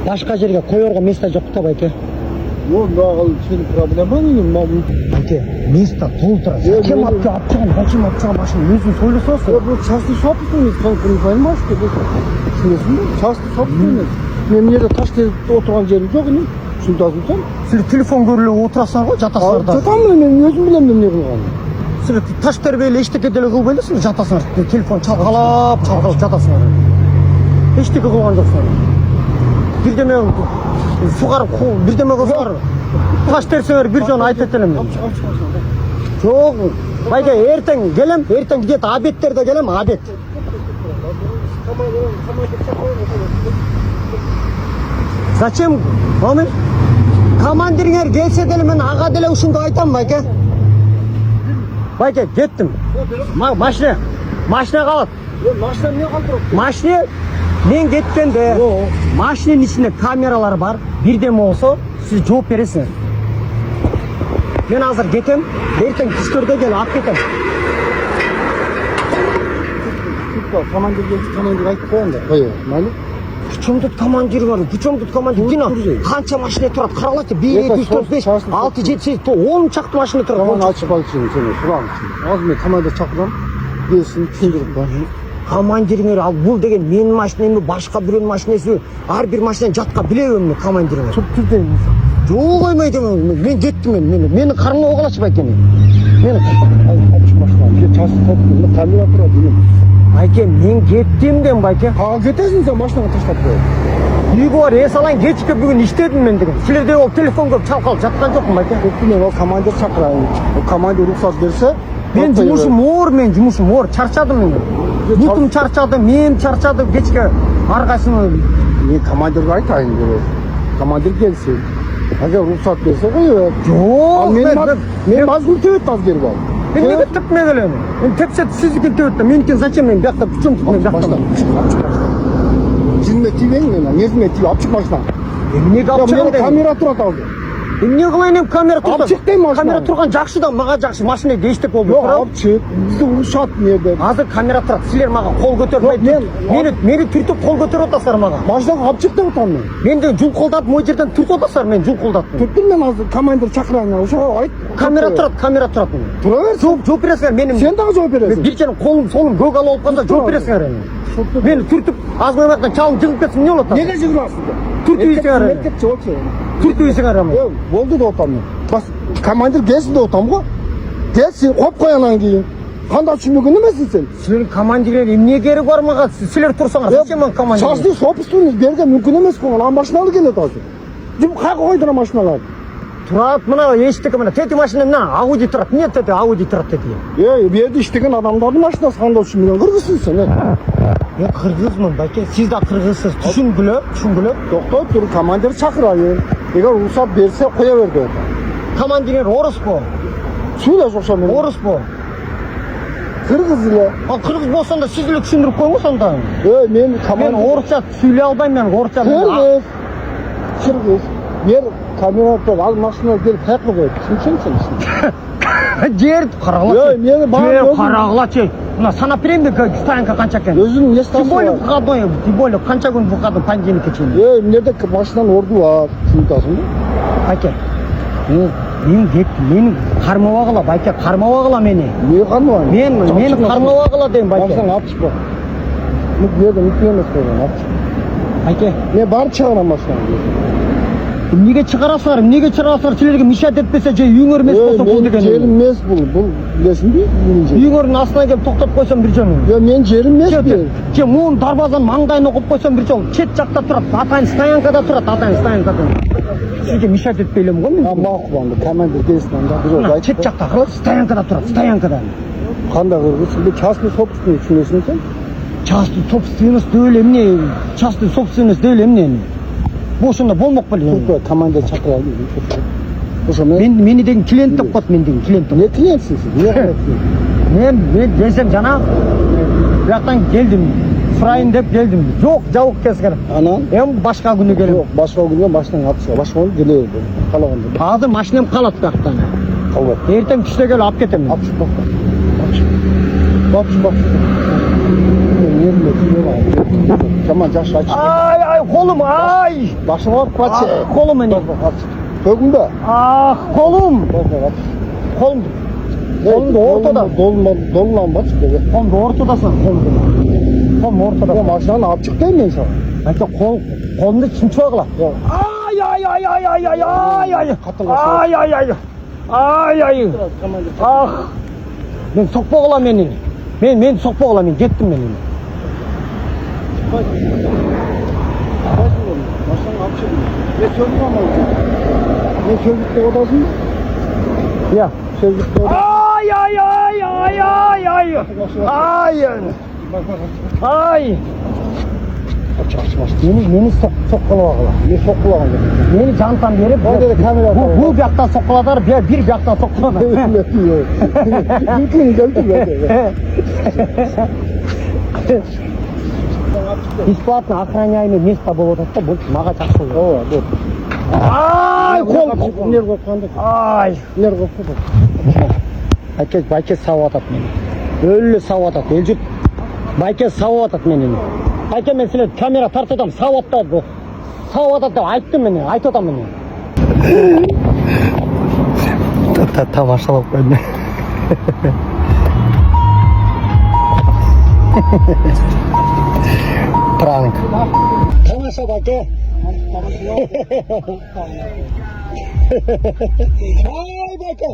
Башка жерге коерго место жок да байке. Yok bağlı senin problemin mi? Байке, место толтура. Зачем апчаган, зачем апчаган машина? Өзүң сойлососуң. Ya bu частный собственность, sen bunu koyamaz ki. Düşünüyorsun mu? Частный собственность. Benim yerde taş terip oturan yerim yok mu? Şimdi sen. Силер телефон көрүлүп отурасыңар го, жатасыңар да. Жатамын мен өзüm билем не кылганын. Силер таш тербейле эчтеке деле кылбай элесиңер, жатасыңар. Телефон чалкалап жатасыңар. Эчтеке кылган жоксуңар. Бирдеме сугарып, бирдеме кылсаңар. Таш терсеңер бир жөн айтып элем мен. Жок. Байке, эртең келем, эртең где-то обедтерде келем, обед. Зачем? Мамин? Командириңер келсе деле мен ага деле ушунду айтам, байке. Байке, кеттим. Машина калат. Машина эмне калтырып? Машина мен кеткенде машинанын ичинде камералар бар. Бирдеме болсо сиз жооп бересиңер. Мен азыр кетем, эртең түшкөрдө кел алып кетем. Командир айтып коёюн да. Кое, майли? Причем тут командир бар? Причем тут командир? Кина канча машина турат? Каралачы 1 2 3 4 5 6 7 8 10 чакты машина турат. Tamam açıp alışın seni suram. Az mı komanda çakıram. Gelsin düşündürüp var. Командириңер ал бул деген менин машинам эмес, башка бирөөнүн машинасы. Ар бир машинаны жатка билебем мен командириңер. Çok türdeyim. Жок коймойт эмен. Мен кеттим мени кармоо кылачы байке мен. Мен Açıp başlayalım. Çası topluyor. Kamera турат дейм. Байке, мен кеттим дем байке. Ага кетесиң сен машинаңа таштап кой. Үйгө бар, салайын кечке бүгүн иштедим мен деген. Силерде ол телефон көп чалкалып жаткан жокмун байке. Мен o командир чакырайын. O командир рұқсат берсе, Мен жумушум оор, чарчадым мен. Бутум чарчады, мен чарчадым кечке аркасына. Мен командирге айтайын деп. Командир келсин. Ага рұқсат берсе кой. Жок, мен мазгул төбөт азгер бар. Мен неге тепме келем? Мен тепсе сиздики төбөт. Меникен зачем мен бияқта причем тут мен бияқта? Жинме тибең мен, незме тиб алып чык машина. Эмнеге алып чыгам дейм? Камера турат алды. Эмне кылайын эми камера турган? Алып чык дейм машина. Камера турган жакшы да, мага жакшы. Машинеде эчтек болбой Yok турат. алып чык. Бизди урушат мерде. Азыр камера турат. Силер мага кол көтөрмөй. Мени түртүп кол көтөрүп атасыздар мага. Машинага алып чык деп атам мен. Мен де жул колдатып, могу жерден түртүп атасыздар, мен жул колдаттым. Түрттүм мен азыр командир чакырайын. Ошого айт. Камера турат. Тура бер. Жооп бересиңер менин. Сен дагы жооп бересиң. Бир жерим колум, солум көк алып калса жооп бересиңер эми. Мени түртүп, аз көймөктөн чалым жыгып кетсин эмне болот? Неге жыгырасың? Түртүйсүңер. Эркек чыгып. Түртүйсүңер эми. Болду деп атам мен. Бас командир келсин деп атам го. Келсин, коп коянан кийин. Кандай түшүнбөгөн эмессиң сен? Силер командирлер эмне кереги бар мага? Силер турсаңар, зачем мен командир? Частный собственность берген мүмкүн эмес го. Ана машиналы келет азыр. Жим кайга койдура машиналар? Турат, мына эчтеке мына тети машина мына Ауди турат. Эмне тети Ауди турат тети? Бу жерде иштеген адамдардын машинасы кандай түшүнбөгөн кыргызсың сен? Мен кыргызмын байке, сиз да кыргызсыз. Түшүнгүлө. Токтой тур, командир чакырайын. Эгер уруксат берсе кое бер деп. Командирлер оруспу? Сүйлөш окшо мен. Оруспу? Кыргыз эле. Ал кыргыз болсоң да сиз эле түшүндүрүп коюңуз анда. Мен Мен орусча сөйлөй албайм, мен орусча. Кыргыз. Мен камерада ал машина келип кайыкка коет. Түшүнсөң сен? Жер карагылачы. Мени баары карагылачы. Мына санап берейинби стоянка канча экен? өзүнүн не стасы бар. Тем более канча күн букадым понедельникке чейин. Эмнеде машинанын орду бар. Түшүнөсүңбү? Байке. Мени кармабагыла, байке, кармабагыла мени. Эмне кармабайм? Мени кармабагыла дейм, байке. Машинаны алып чыкпа. Мукмеден эмес койгон, алып чык. Байке, Мен барып чыгарам машинаны. эмнеге чыгарасыңар? Силерге мешать этпесе же үйүңөр эмес болсо бул деген. Жерим эмес бул, билесиңби? Үйүңөрдүн астына келип токтоп койсом бир жөн. Мен жерим эмес бул. Же муун дарбазанын маңдайына коюп койсом бир жол чет жакта турат. Атайын стоянкада турат, Сизге мешать этпей элем го мен. Макул анда, командир келсин анда бир жол айтып. Чет жакта кырат, стоянкада турат, Кандай кыргыз? Бул частный собственность түшүнөсүң сен? Частный собственность деле эмне? Частный собственность деле эмне? Бул ошондо болмок беле. Командир чакырайын. Ошо Мени деген клиент деп коет, мен деген клиент. Не клиентсиң сен? Мен келсем жана бияктан келдим. Сурайын деп келдим. Жок, жабык келсеңер. Анан? Эми башка күнү келем. Жок, башка күнү машинаңды алып чыга. Башка күнү келе бер. Калаганда. Азыр машинам калат бияктан. Калбайт. Эртең түштө келип алып кетем. Алып чык. Бак. Жаман жакшы айтып. Ай, kolum ay. Başıma at kaç. Kolum benim. Sökün de. Ah kolum. Kolum. Kolum da ortada. Dolman bak. Kolum da ortadasın. Kolum ortada. Ama aşağıdan apçık değil mi insan? Belki kolumda çimçi var la. Ay ay ay ay ay ay ay ay. Ay ay ay. Ay ay. Ah. Ben sokma olam beni. Ben sokma olam ben. Gittim ben. Baştan apçık. Ne söylüyor ama? Ne sözlükte odasın? Ya. Sözlükte odasın. Ay ay ay ay ay ay. Ay. Ay. Meni sokkula. Ne sokkulan? Meni jantan berip bu buyaktan sokkulatar, bir buyaktan sokkulatar. Mümkün geldi. Бесплатно охраняемый место болуп атат да, бул мага жакшы болот. Ооба, вот. Ай, кол. Нер котканды. Ай. Нер котку. Байке сабып атат мени. Өлү сабып атат, эл жұрт. Байке сабып атат мени. Байке мен силер камера тартып атам, сабып атат. Сабып атат деп айттым мени, айтып атам мени. Тамашалап койдум. Пранк. Тамаша байке. Ай, байке.